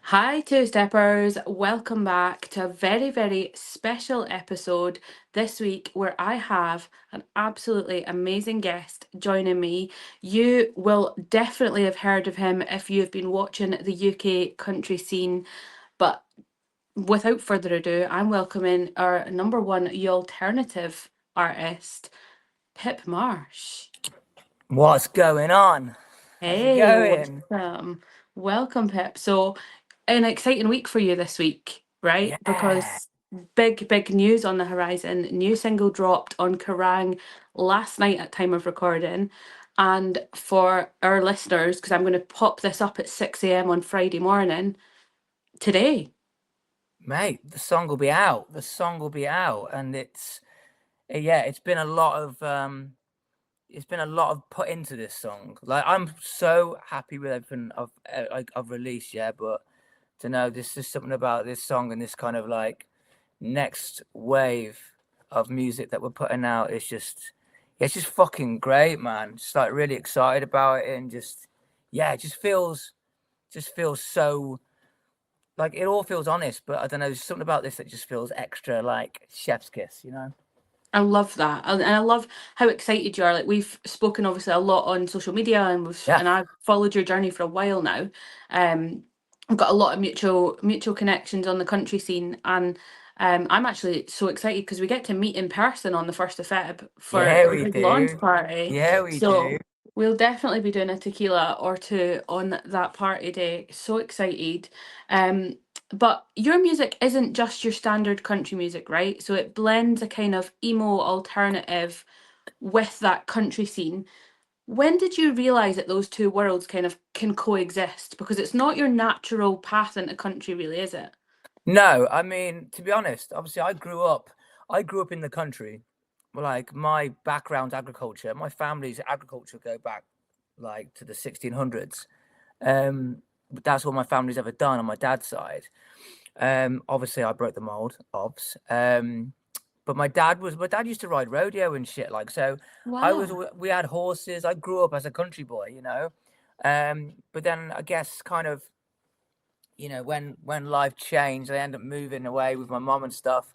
Hi, two steppers. Welcome back to a very, very special episode this week where I have an absolutely amazing guest joining me. You will definitely have heard of him if you've been watching the UK country scene, but without further ado, I'm welcoming our number one alternative artist, Pip Marsh. What's going on? How's it Hey, going? welcome. Welcome, Pip. So, an exciting week for you this week, right? Yeah, Because big news on the horizon. New single dropped on Kerrang last night at time of recording. And for our listeners, because I'm going to pop this up at 6 a.m. on Friday morning, today. mate, the song will be out. The song will be out, and yeah, it's been a lot of put into this song. Like I'm so happy with everything I've released, yeah. But to know this is something about this song and this kind of like next wave of music that we're putting out is just, yeah, it's just fucking great, man. Just like really excited about it, and just yeah, it just feels so like it all feels honest, but I don't know. There's something about this that just feels extra like chef's kiss, you know? I love that, and I love how excited you are. Like we've spoken obviously a lot on social media, and Yeah, I've followed your journey for a while now. I've got a lot of mutual connections on the country scene, and I'm actually so excited because we get to meet in person on the 1st of Feb for yeah, the we big launch do. party. Yeah, we do. So we'll definitely be doing a tequila or two on that party day. So excited. Um, but your music isn't just your standard country music, right? So it blends a kind of emo alternative with that country scene. When did you realize that those two worlds kind of can coexist? Because it's not your natural path into country, really, is it? No, I mean, to be honest, obviously I grew up in the country. Like my background's agriculture. My family's agriculture go back like to the 1600s. But that's what my family's ever done on my dad's side. Obviously I broke the mold, obs. But my dad used to ride rodeo and shit. Like, so Wow. we had horses. I grew up as a country boy, you know. But then I guess kind of, you know, when life changed, I ended up moving away with my mom and stuff.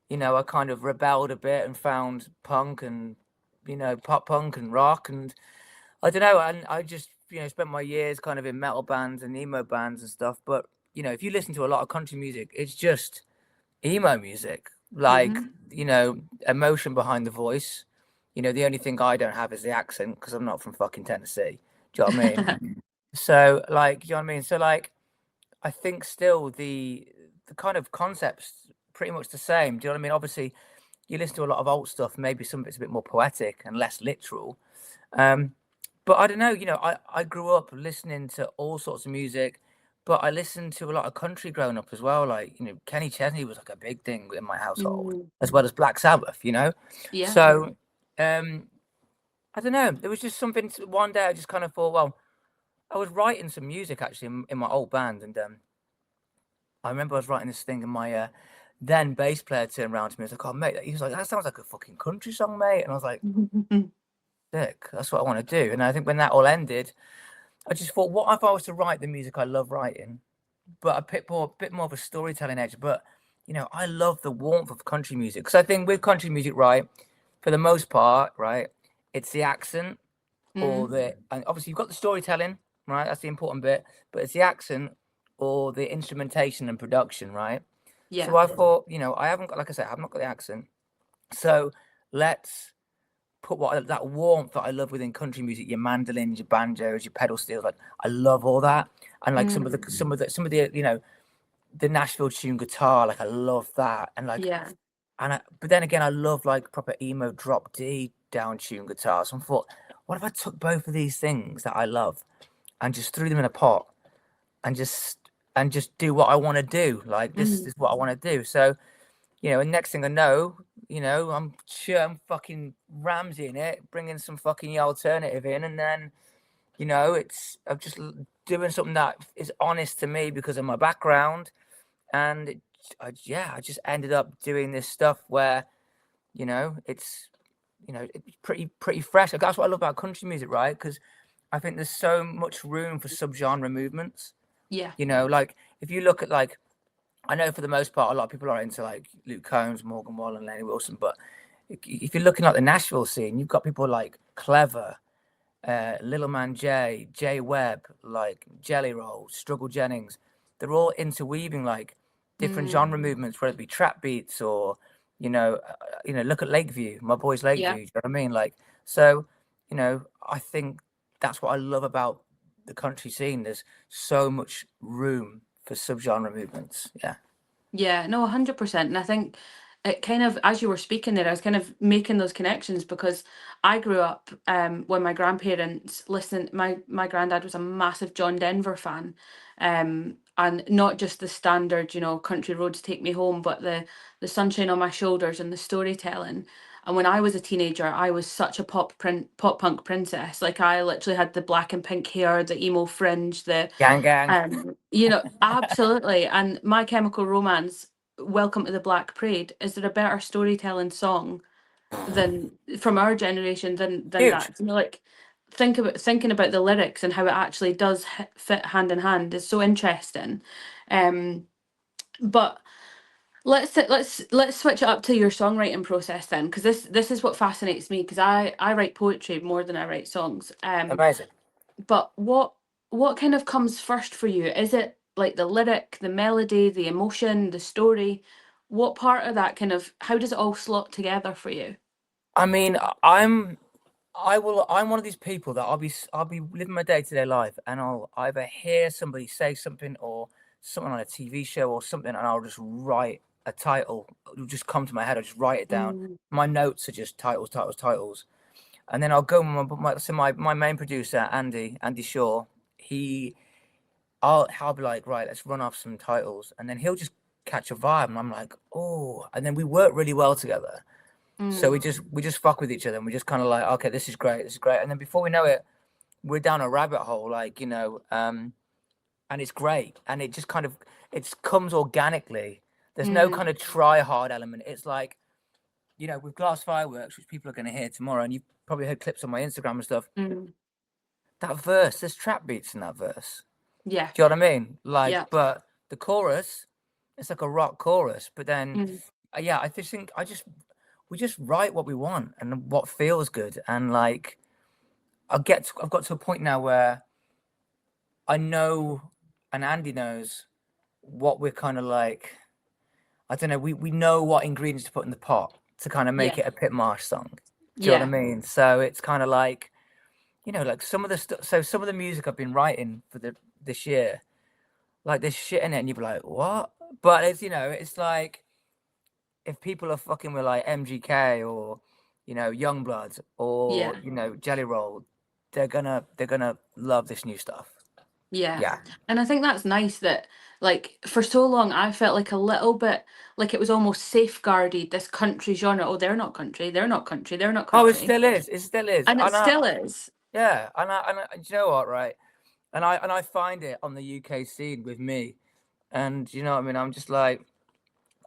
You know, I kind of rebelled a bit and found punk and, you know, pop punk and rock. And I don't know. And I just, you know, spent my years kind of in metal bands and emo bands and stuff. But, you know, if you listen to a lot of country music, it's just emo music, like, Hmm. you know, emotion behind the voice. You know, the only thing I don't have is the accent because I'm not from fucking Tennessee. Do you know what I mean? So, like, you know what I mean? So, like, I think still the kind of concepts pretty much the same. Do you know what I mean? Obviously, you listen to a lot of old stuff. Maybe some of it's a bit more poetic and less literal. Um, but I don't know. You know, I grew up listening to all sorts of music, but I listened to a lot of country growing up as well. Like, you know, Kenny Chesney was like a big thing in my household, Mm, as well as Black Sabbath. You know, yeah. so I don't know. There was just something. One day I just kind of thought, well, I was writing some music actually in my old band, and I remember I was writing this thing, and my then bass player turned around to me. He was like, "Oh, mate," he was like, "That sounds like a fucking country song, mate." And I was like, "Sick, that's what I want to do." And I think when that all ended, I just thought, what if I was to write the music I love writing, but a bit more of a storytelling edge? But you know, I love the warmth of country music because I think with country music, right, for the most part, right, it's the accent or Mm, and obviously you've got the storytelling, right? That's the important bit, but it's the accent or the instrumentation and production, right? yeah. So I thought, you know, I haven't got, like I said, I've not got the accent. So let's put that warmth that I love within country music, your mandolins, your banjos, your pedal steels, like I love all that. And like Mm, some of the, you know, the Nashville tune guitar, like I love that. And like, yeah. but then again, I love like proper emo drop D down tune guitar. So I thought, what if I took both of these things that I love and just threw them in a pot and just do what I want to do? Like this Mm. is what I want to do. So, you know, and next thing I know, you know, I'm sure I'm fucking Ramsey in it, bringing some fucking alternative in, and then, you know, I'm just doing something that is honest to me because of my background, and yeah, I just ended up doing this stuff where, you know, it's pretty fresh. That's what I love about country music, right? Because I think there's so much room for subgenre movements Yeah. You know, like if you look at like, I know for the most part, a lot of people are into like Luke Combs, Morgan Wallen, Lenny Wilson, but if you're looking at the Nashville scene, you've got people like Clever, Little Man Jay Webb, like Jelly Roll, Struggle Jennings. They're all interweaving like different Mm, genre movements, whether it be trap beats or, look at Lakeview, my boys Lakeview. yeah. Do you know what I mean? Like, so, I think that's what I love about the country scene. There's so much room for subgenre movements. Yeah. Yeah, no, 100%. And I think it kind of, as you were speaking there, I was kind of making those connections because I grew up when my grandparents listened. My granddad was a massive John Denver fan, and not just the standard, country roads take me home, but the sunshine on my shoulders and the storytelling. And when I was a teenager, I was such a pop punk princess. Like I literally had the black and pink hair, the emo fringe, the Gang, gang. absolutely. And My Chemical Romance, Welcome to the Black Parade, is there a better storytelling song than from our generation than Huge. that? Like thinking about the lyrics and how it actually does fit hand in hand is so interesting. Um, but let's switch it up to your songwriting process then, because this is what fascinates me because I write poetry more than I write songs. Amazing. But what kind of comes first for you? Is it like the lyric, the melody, the emotion, the story? What part of that kind of, how does it all slot together for you? I mean, I'm one of these people that I'll be living my day-to-day life, and I'll either hear somebody say something or something on a TV show or something, and I'll just write a title. It'll just come to my head. I'll just write it down. Mm, My notes are just titles, titles, titles, and then I'll go with my main producer, Andy Shaw. He I'll be like, right, let's run off some titles, and then he'll just catch a vibe, and I'm like, oh, and then we work really well together. So mm, we just fuck with each other, and we just kind of like, okay, this is great, and then before we know it, we're down a rabbit hole, like and it's great, and it just kind of it comes organically. There's no mm, kind of try hard element. It's like with Glass Fireworks, which people are going to hear tomorrow, and you've probably heard clips on my Instagram and stuff. mm. That verse, there's trap beats in that verse. Yeah, Do you know what I mean? Like, yeah, but the chorus, it's like a rock chorus. But then, mm, yeah, I just think we just write what we want and what feels good. And like, I've got to a point now where I know, and Andy knows what we're kind of like. I don't know. We know what ingredients to put in the pot to kind of make yeah, it a Pip Marsh song. Do you know what yeah, I mean? So it's kind of like, like some of the stuff. So some of the music I've been writing for this year, like there's shit in it, and you'd be like, what? But it's like if people are fucking with like MGK or Youngblood or yeah, Jelly Roll, they're gonna love this new stuff. yeah. Yeah. And I think that's nice that, like, for so long, I felt like a little bit like it was almost safeguarded this country genre. Oh, they're not country. They're not country. They're not Oh, it country. still is. It still is. And it still is. Yeah, do you know what, right? And I find it on the UK scene with me, and you know what I mean. I'm just like,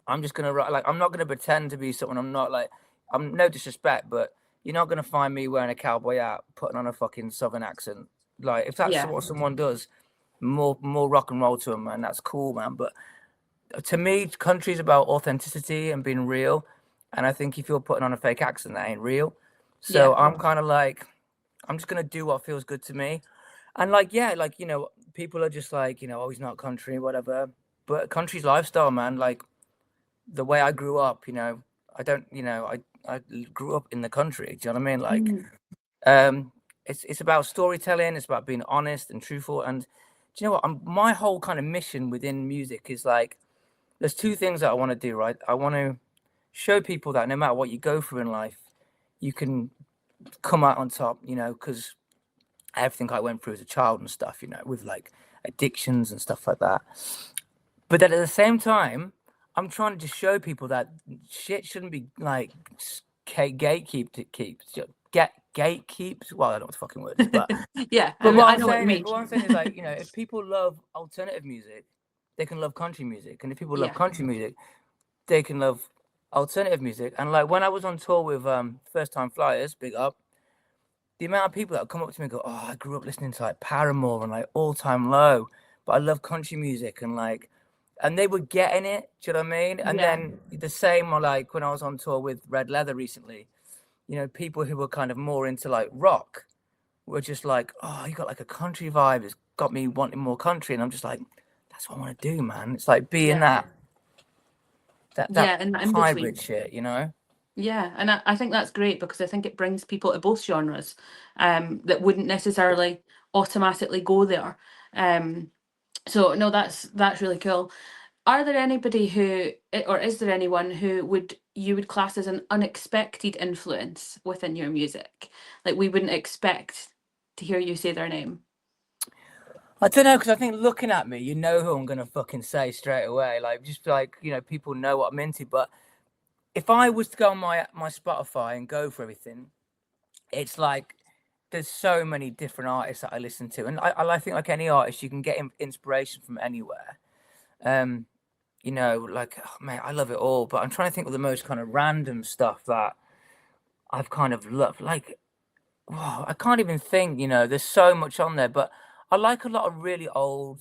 I'm just gonna write. Like, I'm not gonna pretend to be someone I'm not. Like, I'm no disrespect, but you're not gonna find me wearing a cowboy hat, putting on a fucking southern accent. Like, if that's Yeah. what someone does, more rock and roll to them, man. That's cool, man. But to me, country's about authenticity and being real. And I think if you're putting on a fake accent, that ain't real. Yeah. So I'm kind of like, I'm just gonna do what feels good to me. And like, yeah, like people are just like, oh, he's not country, whatever. But country's lifestyle, man. Like the way I grew up, I don't, I grew up in the country. Do you know what I mean? Like, Mm, um, it's about storytelling. It's about being honest and truthful. And do you know what? My whole kind of mission within music is like, there's two things that I want to do. Right? I want to show people that no matter what you go through in life, you can come out on top. Because everything I went through as a child and stuff. With like addictions and stuff like that. But then at the same time, I'm trying to just show people that shit shouldn't be like gatekeeps. Well, I don't know what the fucking word is, but yeah. but I know what you mean. what I'm saying is like, if people love alternative music, they can love country music, and if people love Yeah. country music, they can love alternative music. And like when I was on tour with First Time Flyers, big up, the amount of people that come up to me and go, "Oh, I grew up listening to like Paramore and like All Time Low." but I love country music, and they were getting it. Do you know what I mean? And Yeah. then the same, like when I was on tour with Red Leather recently, people who were kind of more into like rock were just like, oh, you got like a country vibe. It's got me wanting more country, and I'm just like, that's what I want to do, man. It's like being Yeah. that Yeah. And in hybrid between. shit, you know? Yeah, and I think that's great because I think it brings people to both genres that wouldn't necessarily automatically go there. Um, so no, that's really cool. Are there anybody or is there anyone who you would class as an unexpected influence within your music? Like we wouldn't expect to hear you say their name. I don't know, because I think looking at me, you know who I'm gonna fucking say straight away. Like, just like, people know what I'm into. But if I was to go on my Spotify and go for everything, it's like there's so many different artists that I listen to, and I think like any artist, you can get inspiration from anywhere. Um, like, oh, man, I love it all, but I'm trying to think of the most kind of random stuff that I've kind of loved. Like, wow, I can't even think. There's so much on there, but I like a lot of really old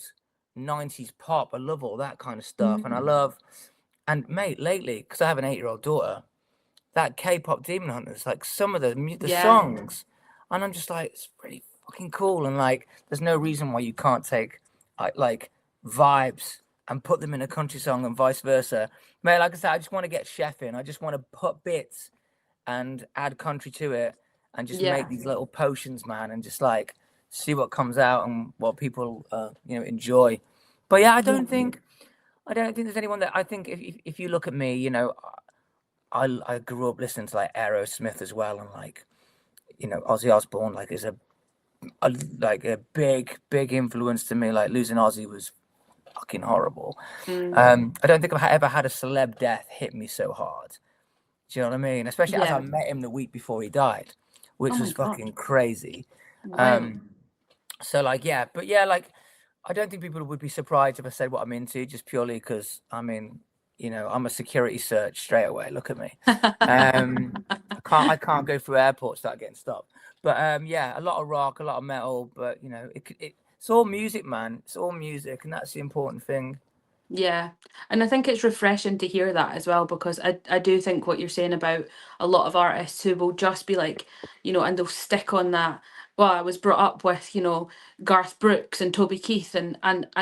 '90s pop. I love all that kind of stuff, and I Mm. love, and mate, lately, because I have an 8-year-old daughter, that K-pop Demon Hunters, like some of the Yeah, songs, and I'm just like, it's really fucking cool, and like, there's no reason why you can't take like vibes and put them in a country song and vice versa. Mate, like I said, I just want to get chef in. I just want to put bits and add country to it and just make yeah, these little potions, man, and just like see what comes out and what people enjoy. But yeah, yeah, I don't think there's anyone that I think if you look at me, I grew up listening to like Aerosmith as well, and like Ozzy Osbourne like is like a big influence to me. Like losing Ozzy was fucking horrible. mm, I don't think I've ever had a celeb death hit me so hard. Do you know what I mean? Especially as I yeah. met him the week before he died, Oh which my was God, fucking crazy. wild. Um, so like yeah, but yeah, like I don't think people would be surprised if I said what I'm into, just purely because I'm a security search straight away. Look at me. I can't go through airports without getting stopped. But yeah, a lot of rock, a lot of metal, but it's all music, man. It's all music, and that's the important thing. Yeah. And I think it's refreshing to hear that as well because I do think what you're saying about a lot of artists who will just be like, and they'll stick on that. Well, I was brought up with, Garth Brooks and Toby Keith and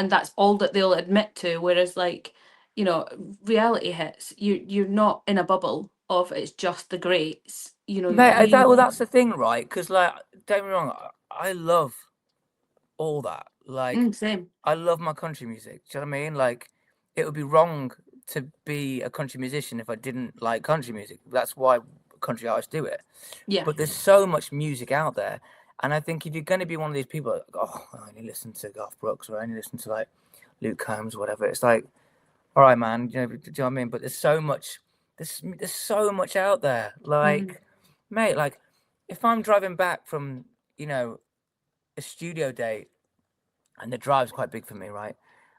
that's all that they'll admit to. Whereas like, reality hits, you're not in a bubble of it's just the greats. Mate, that's the thing, right? Because like, don't get me wrong, I love all that. Like, Same. I love my country music. Do you know what I mean? Like, it would be wrong to be a country musician if I didn't like country music. That's why country artists do it. Yeah. But there's so much music out there, and I think if you're going to be one of these people, like, oh, I only listen to Garth Brooks or I only listen to like Luke Combs or whatever. It's like, all right, man. Do you know what I mean? But there's so much. There's so much out there. Mm, Like, mate, like if I'm driving back from you know a studio date and the drive's quite big for me, right?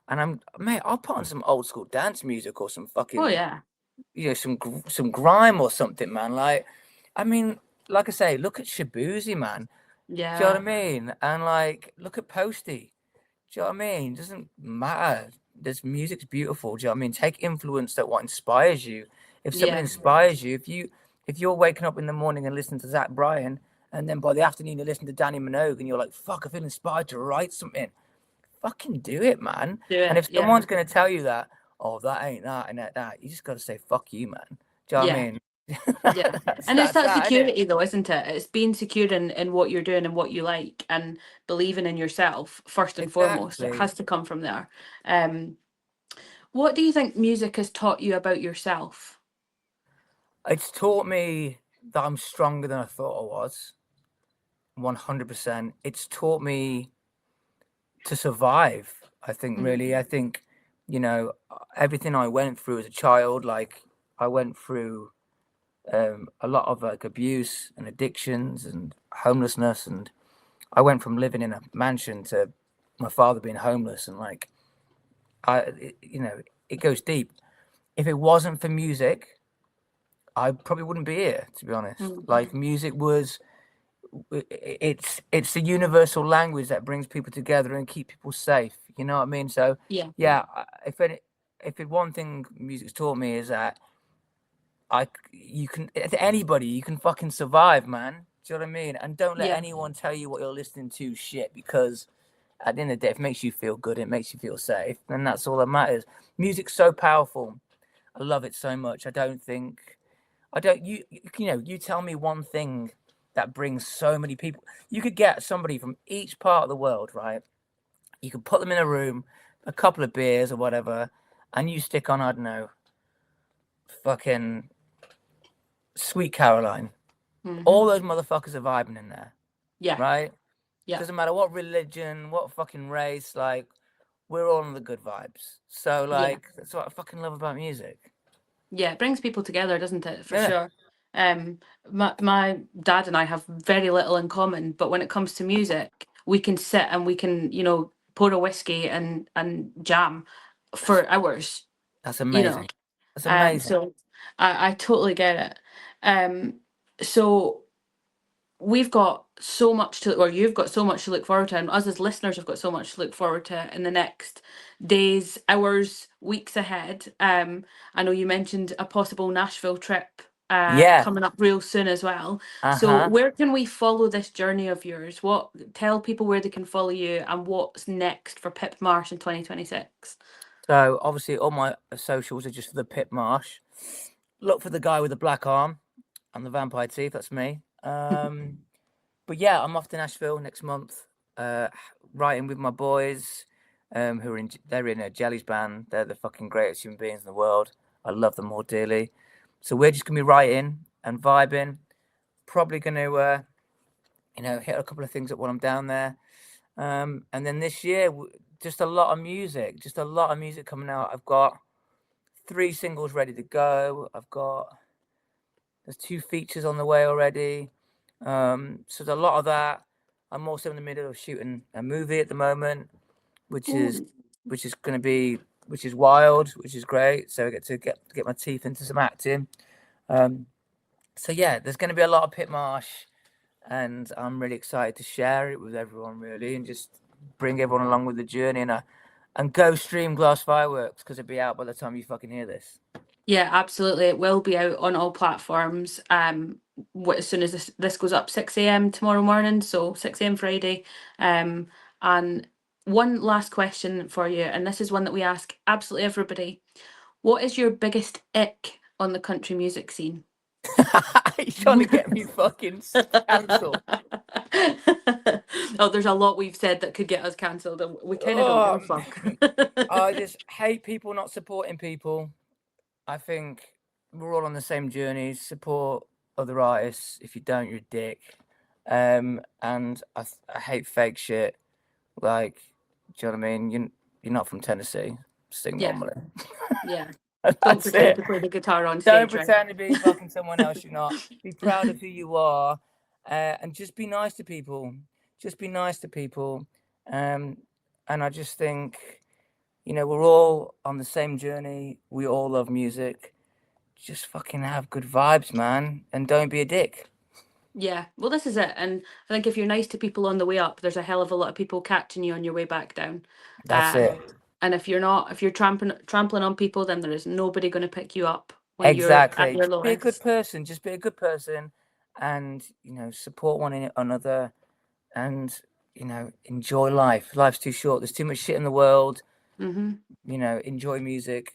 And mate, I'll put on some old school dance music or some oh fucking, yeah. some grime or something, man. Like, I mean, like I say, look at Shabuzi, man. Do you know what Yeah. I mean? And like, look at Posty. Do you know what I mean? It doesn't matter. This music's beautiful. Do you know what I mean? Take influence that what inspires you. If something Yeah. inspires you, if you're waking up in the morning and listening to Zach Bryan, and then by the afternoon you listen to Danny Minogue, and you're like, fuck, I feel inspired to write something. Fucking do it, man. Do And it. if Yeah. someone's gonna tell you that, oh, that ain't that and that, you just gotta say, fuck you, man. Do you know what I Yeah. mean? Yeah. that's And it's that's that that, isn't it? security though, isn't it? It's being secure in what you're doing and what you like and believing in yourself first and foremost. It Exactly. has to come from there. Um, what do you think music has taught you about yourself? It's taught me that I'm stronger than I thought I was. 100%. It's taught me to survive. I think Mm, really. I think everything I went through as a child. Like I went through a lot of like abuse and addictions and homelessness, and I went from living in a mansion to my father being homeless, and like it goes deep. If it wasn't for music, I probably wouldn't be here, to be honest. mm, Like music was it's the universal language that brings people together and keep people safe. You know what I mean? So Yeah. yeah, if one thing music's taught me is that you can anybody you can fucking survive, man. Do you know what I mean? And don't let Yeah. anyone tell you what you're listening to shit, because at the end of the day, if it makes you feel good, it makes you feel safe, and that's all that matters. Music's so powerful. I love it so much. I don't you know, you tell me one thing that brings so many people. You could get somebody from each part of the world, right? You could put them in a room, a couple of beers or whatever, and you stick on, I don't know, fucking Sweet Caroline. All Hmm. those motherfuckers are vibing in there, Yeah. right? Yeah. Doesn't matter what religion, what fucking race, like, we're all on the good vibes. So, Yeah. like, that's what I fucking love about music. Yeah, it brings people together, doesn't it? For Yeah, sure. Um, my dad and I have very little in common, but when it comes to music, we can sit and we can, pour a whiskey and jam that's for hours, that's you know. amazing. That's amazing. So I totally get it. So we've got so much to, or you've got so much to look forward to, and us as listeners have got so much to look forward to in the next days, hours, weeks ahead. I know you mentioned a possible Nashville trip Yeah. coming up real soon as well. So Uh-huh. where can we follow this journey of yours? Tell people where they can follow you and what's next for Pip Marsh in 2026. So obviously all my socials are just the Pip Marsh. Look for the guy with the black arm and the vampire teeth. That's me. But yeah, I'm off to Nashville next month. Uh, Writing with my boys, they're in a Jellies band. They're the fucking greatest human beings in the world. I love them all dearly. So we're just gonna be writing and vibing. Probably gonna hit a couple of things up while I'm down there. And then this year, just a lot of music, just a lot of music coming out. I've got 3 singles ready to go. There's 2 features on the way already. So there's a lot of that. I'm also in the middle of shooting a movie at the moment, which is Ooh. which is going to be which is wild, which is great. So I get to get my teeth into some acting. Um, so yeah, there's going to be a lot of Pit Marsh, and I'm really excited to share it with everyone, really, and just bring everyone along with the journey, and go stream Glass Fireworks, because it'll be out by the time you fucking hear this. Yeah, absolutely. It will be out on all platforms. As soon as this goes up, 6 a.m. tomorrow morning, so 6 a.m. Friday. And one last question for you, and this is one that we ask absolutely everybody. What is your biggest ick on the country music scene? He's trying to get me fucking cancelled. Oh, there's a lot we've said that could get us cancelled, and we kind of don't give a Oh, fuck. I just hate people not supporting people. I think we're all on the same journey. Support other artists. If you don't, you're a dick. And I hate fake shit. Like, do you know what I mean? You're not from Tennessee. Sing Yeah, normally. yeah. Don't That's pretend it. to play the guitar on Don't stage, right? pretend to be fucking someone else you're not. Be proud of who you are, and just be nice to people. Just be nice to people. Um, and I just think, we're all on the same journey. We all love music. Just fucking have good vibes, man, and don't be a dick. Yeah, well, this is it. And I think if you're nice to people on the way up, there's a hell of a lot of people catching you on your way back down. That's Uh, it. and if you're not, if you're trampling on people, then there is nobody going to pick you up when you're at Exactly. your Just be a good lowest. person. Just be a good person, and support one another, and enjoy life. Life's too short. There's too much shit in the world. Hmm. Enjoy music,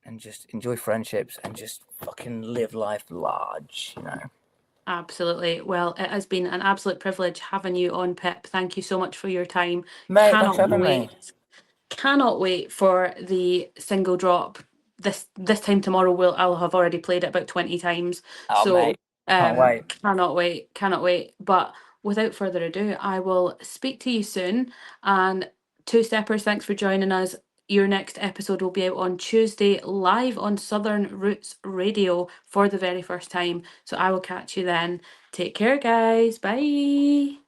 and just enjoy friendships, and just fucking live life large. Absolutely. Well, it has been an absolute privilege having you on, Pip. Thank you so much for your time. Mate, thanks for Cannot having me. wait. Cannot wait for the single drop. This time tomorrow I'll have already played it about 20 times. Oh, So mate, can't wait. cannot wait. But without further ado, I will speak to you soon. And two steppers, thanks for joining us. Your next episode will be out on Tuesday, live on Southern Roots Radio for the very first time. So I will catch you then. Take care, guys. Bye.